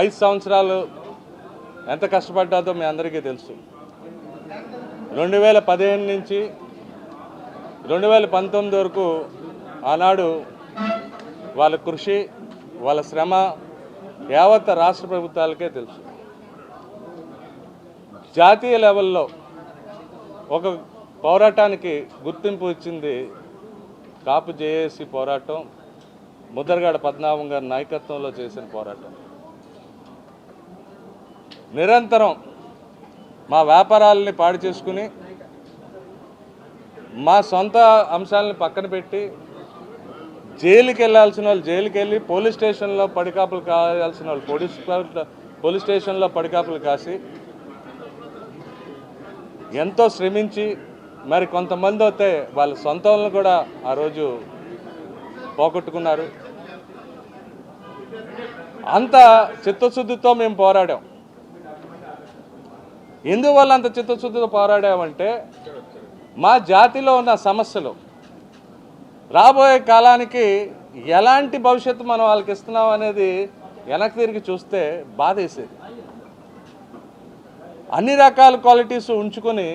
5 సంవత్సరాలు ఎంత కష్టపడ్డాదో మీ అందరికీ తెలుసు. 2015 నుంచి 2019 వరకు ఆనాడు వాళ్ళ కృషి, వాళ్ళ శ్రమ యావత్ రాష్ట్ర ప్రభుత్వాలకే తెలుసు. జాతీయ లెవెల్లో ఒక పోరాటానికి గుర్తింపు ఇచ్చింది కాపు జేఏసీ పోరాటం, ముద్రగడ పద్మనాభం గారి నాయకత్వంలో చేసిన పోరాటం. నిరంతరం మా వ్యాపారాలని పాడు చేసుకుని, మా సొంత అంశాలను పక్కన పెట్టి, జైలుకి వెళ్ళాల్సిన వాళ్ళు జైలుకి వెళ్ళి, పోలీస్ స్టేషన్లో పడికాపులు కావాల్సిన వాళ్ళు పోలీస్ స్టేషన్లో పడికాపులు కాసి ఎంతో శ్రమించి, మరి కొంతమంది అయితే వాళ్ళ సొంత వాళ్ళని కూడా ఆ రోజు పోగొట్టుకున్నారు. అంత చిత్తశుద్ధితో మేము పోరాడాం. ఎందువల్ల అంత చిత్తశుద్ధితో పోరాడామంటే, మా జాతిలో ఉన్న సమస్యలు రాబోయే కాలానికి ఎలాంటి భవిష్యత్తు మనం వాళ్ళకి ఇస్తున్నాం అనేది వెనక్కి తిరిగి చూస్తే బాధేసేది. అన్ని రకాల క్వాలిటీస్ ఉంచుకొని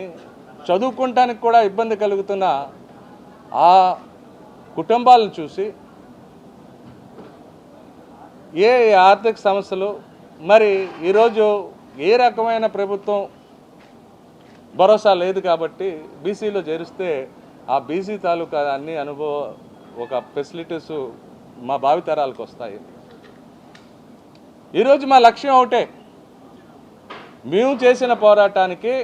చదువుకోవటానికి కూడా ఇబ్బంది కలుగుతున్న ఆ కుటుంబాలను చూసి, ఏ ఆర్థిక సమస్యలు, మరి ఈరోజు ఏ రకమైన ప్రభుత్వం భరోసా లేదు కాబట్టి బీసీలో చేరిస్తే ఆ బీసీ తాలూకా అన్ని ఒక ఫెసిలిటీస్ మా భావితరాలకు వస్తాయి. ఈరోజు మా లక్ష్యం ఒకటే, మేము చేసిన పోరాటానికి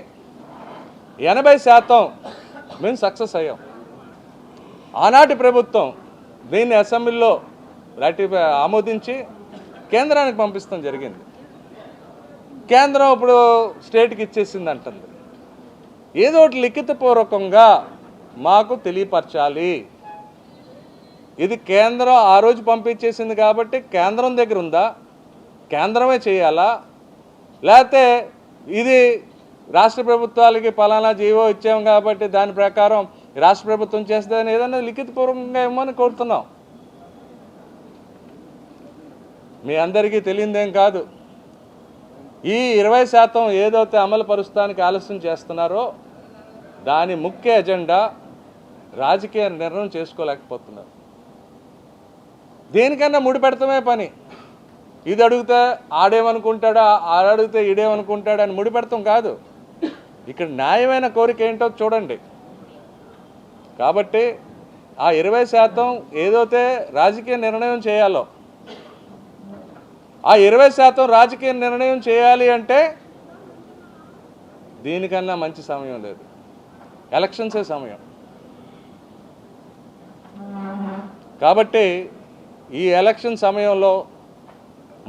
80% మేము సక్సెస్ అయ్యాం. ఆనాటి ప్రభుత్వం దీన్ని అసెంబ్లీలో ఆమోదించి కేంద్రానికి పంపిస్తాం జరిగింది. కేంద్రం ఇప్పుడు స్టేట్కి ఇచ్చేసింది అంటుంది. ఏదో ఒకటి లిఖితపూర్వకంగా మాకు తెలియపరచాలి. ఇది కేంద్రం ఆ రోజు పంపించేసింది కాబట్టి కేంద్రం దగ్గర ఉందా, కేంద్రమే చేయాలా, లేకపోతే ఇది రాష్ట్ర ప్రభుత్వాలకి పలానా జీవో ఇచ్చాం కాబట్టి దాని ప్రకారం రాష్ట్ర ప్రభుత్వం చేస్తుందని ఏదైనా లిఖితపూర్వకంగా ఇవ్వమని కోరుతున్నాం. మీ అందరికీ తెలియదేం కాదు, ఈ 20% ఏదైతే అమలు పరుస్తానికి ఆలస్యం చేస్తున్నారో దాని ముఖ్య ఎజెండా రాజకీయ నిర్ణయం చేసుకోలేకపోతున్నారు. దేనికన్నా ముడిపెడతామే పని. ఇది అడిగితే ఆడేమనుకుంటాడా, ఆడడిగితే ఈడేమనుకుంటాడా అని ముడిపెడతాం కాదు. ఇక్కడ న్యాయమైన కోరిక ఏంటో చూడండి. కాబట్టి ఆ 20% ఏదైతే రాజకీయ నిర్ణయం చేయాలో, ఆ 20% రాజకీయ నిర్ణయం చేయాలి అంటే దీనికన్నా మంచి సమయం లేదు. ఎలక్షన్సే సమయం. కాబట్టి ఈ ఎలక్షన్ సమయంలో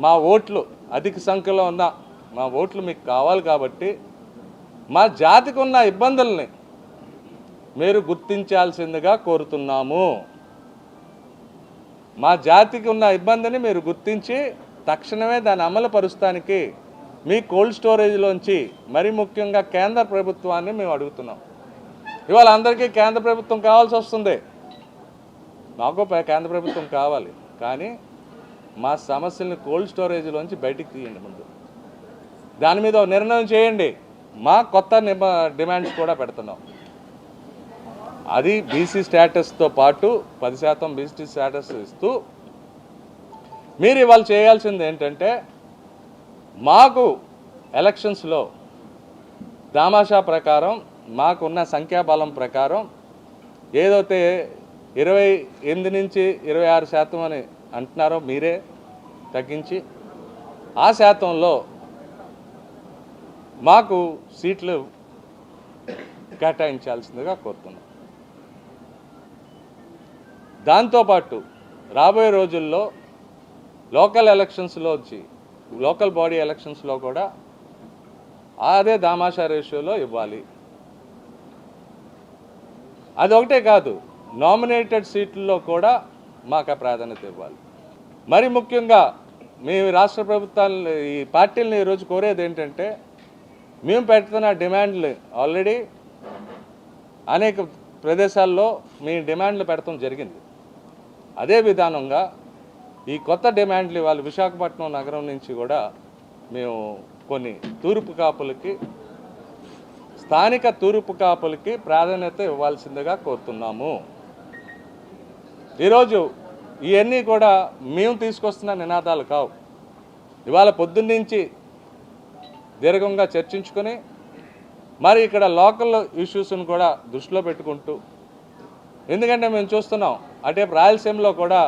మా ఓట్లు అధిక సంఖ్యలో ఉన్న మా ఓట్లు మీకు కావాలి కాబట్టి మా జాతికి ఉన్న ఇబ్బందుల్ని మీరు గుర్తించాల్సిందిగా కోరుతున్నాము. మా జాతికి ఉన్న ఇబ్బందిని మీరు గుర్తించి తక్షణమే దాన్ని అమలు పరుస్తానికి మీ కోల్డ్ స్టోరేజ్లోంచి మరి ముఖ్యంగా కేంద్ర ప్రభుత్వాన్ని మేము అడుగుతున్నాం. ఇవాళ అందరికీ కేంద్ర ప్రభుత్వం కావాల్సి వస్తుంది, మాకు కేంద్ర ప్రభుత్వం కావాలి. కానీ మా సమస్యల్ని కోల్డ్ స్టోరేజ్లోంచి బయటికి తీయండి. ముందు దాని మీద నిర్ణయం చేయండి. మా కొత్త డిమాండ్స్ కూడా పెడుతున్నాం. అది బీసీ స్టేటస్తో పాటు 10% బీసీ స్టేటస్ ఇస్తూ మీరు ఇవాళ చేయాల్సింది ఏంటంటే, మాకు ఎలక్షన్స్లో దామాషా ప్రకారం మాకున్న సంఖ్యాబలం ప్రకారం ఏదైతే 28 నుంచి 26% అని అంటున్నారో మీరే తగ్గించి ఆ శాతంలో మాకు సీట్లు కేటాయించాల్సిందిగా కోరుతున్నాం. దాంతోపాటు రాబోయే రోజుల్లో లోకల్ ఎలక్షన్స్లో వచ్చి లోకల్ బాడీ ఎలక్షన్స్లో కూడా అదే దామాషా రేషియోలో ఇవ్వాలి. అదొకటే కాదు, నామినేటెడ్ సీట్లలో కూడా మాకు ప్రాధాన్యత ఇవ్వాలి. మరి ముఖ్యంగా మీ రాష్ట్ర ప్రభుత్వాలు ఈ పార్టీలను ఈరోజు కోరేది ఏంటంటే, మేము పెడుతున్న డిమాండ్లు ఆల్రెడీ అనేక ప్రదేశాల్లో మీ డిమాండ్లు పెడతాం జరిగింది. అదే విధానంగా ఈ కొత్త డిమాండ్లు ఇవాళ విశాఖపట్నం నగరం నుంచి కూడా మేము కొన్ని తూర్పు కాపులకి, స్థానిక తూర్పు కాపులకి ప్రాధాన్యత ఇవ్వాల్సిందిగా కోరుతున్నాము. ఈరోజు ఇవన్నీ కూడా మేము తీసుకొస్తున్న నినాదాలు కావు. ఇవాళ పొద్దున్నుంచి దీర్ఘంగా చర్చించుకొని మరి ఇక్కడ లోకల్ ఇష్యూస్ను కూడా దృష్టిలో పెట్టుకుంటూ, ఎందుకంటే మేము చూస్తున్నాం అటే రాయలసీమలో కూడా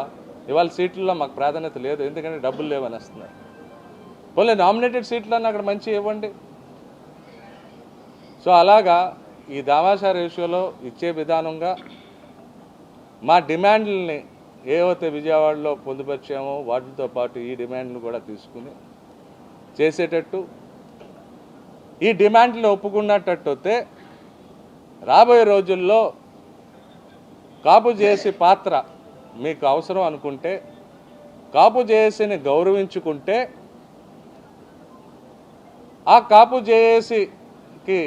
ఇవాళ సీట్లలో మాకు ప్రాధాన్యత లేదు, ఎందుకంటే డబ్బులు లేవని వస్తున్నారు. పోలే నామినేటెడ్ సీట్లన్నీ అక్కడ మంచి ఇవ్వండి. సో అలాగా ఈ దామాషా రేషియోలో ఇచ్చే విధానంగా మా డిమాండ్లని ఏవైతే విజయవాడలో పొందుపరిచామో వాటితో పాటు ఈ డిమాండ్లు కూడా తీసుకుని చేసేటట్టు, ఈ డిమాండ్లు ఒప్పుకున్నట్టయితే రాబోయే రోజుల్లో కాపు జేఏసీ పాత్ర మీకు అవసరం అనుకుంటే, కాపు జేఏసీని గౌరవించుకుంటే ఆ కాపు జేఏసీతో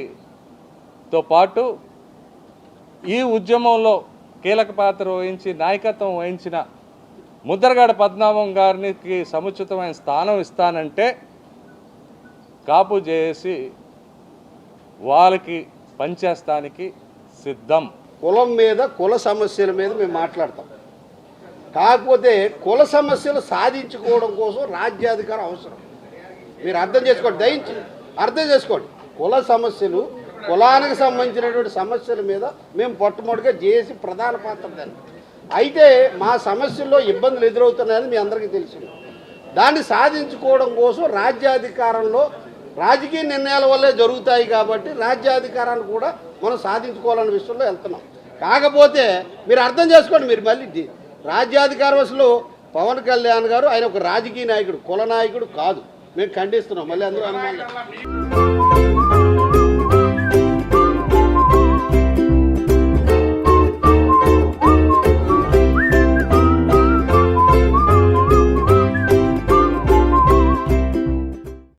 పాటు ఈ ఉద్యమంలో కీలక పాత్ర వహించి నాయకత్వం వహించిన ముద్రగడ పద్మనాభం గారికి సముచితమైన స్థానం ఇస్తానంటే కాపు జేఏసీ వాళ్ళకి పనిచేస్తానికి సిద్ధం. కులం మీద, కుల సమస్యల మీద మేము మాట్లాడతాం. కాకపోతే కుల సమస్యలు సాధించుకోవడం కోసం రాజ్యాధికారం అవసరం. మీరు అర్థం చేసుకోండి, దయించి అర్థం చేసుకోండి. కుల సమస్యలు, కులానికి సంబంధించినటువంటి సమస్యల మీద మేము పట్టుమొట్టుగా జేఏసీ ప్రధాన పాత్ర దాన్ని. అయితే మా సమస్యల్లో ఇబ్బందులు ఎదురవుతున్నాయని మీ అందరికీ తెలిసింది. దాన్ని సాధించుకోవడం కోసం రాజ్యాధికారంలో రాజకీయ నిర్ణయాల వల్లే జరుగుతాయి కాబట్టి రాజ్యాధికారాన్ని కూడా మనం సాధించుకోవాలనే విషయంలో వెళ్తున్నాం. కాకపోతే మీరు అర్థం చేసుకోండి, మీరు మళ్ళీ రాజ్యాధికారం అసలు పవన్ కళ్యాణ్ గారు ఆయన ఒక రాజకీయ నాయకుడు, కుల నాయకుడు కాదు. మేము ఖండిస్తున్నాం. మళ్ళీ అందులో అనుమానం